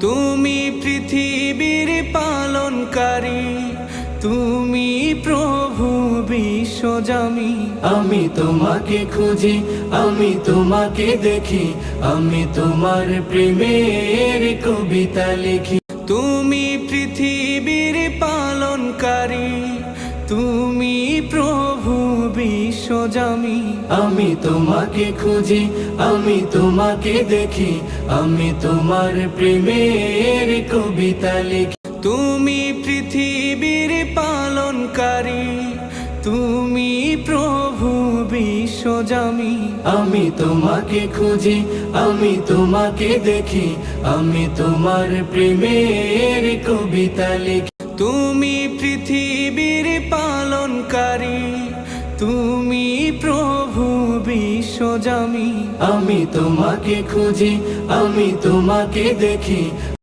তুমি পৃথিবীর পালনকারী, তুমি প্রভু বিশ্বজামি। আমি তোমাকে খুঁজি, আমি তোমাকে দেখি, আমি তোমার প্রেমের কবিতা লিখি। তুমি পৃথিবীর পালনকারী, তুমি প্রভু বিশ্বজামি। আমি তোমাকে খুঁজি, আমি তোমাকে দেখি, আমি তোমার প্রেমের কবিতা লিখি। তুমি পৃথিবীর পালনকারী, তুমি প্রভু বিশ্বজামি। আমি তোমাকে খুঁজি, আমি তোমাকে দেখি, আমি তোমার প্রেমের কবিতা লিখি। তুমি পৃথিবীর পালনকারী, তুমি প্রভু বিশ্বজামি। আমি তোমাকে খুঁজি, আমি তোমাকে দেখি।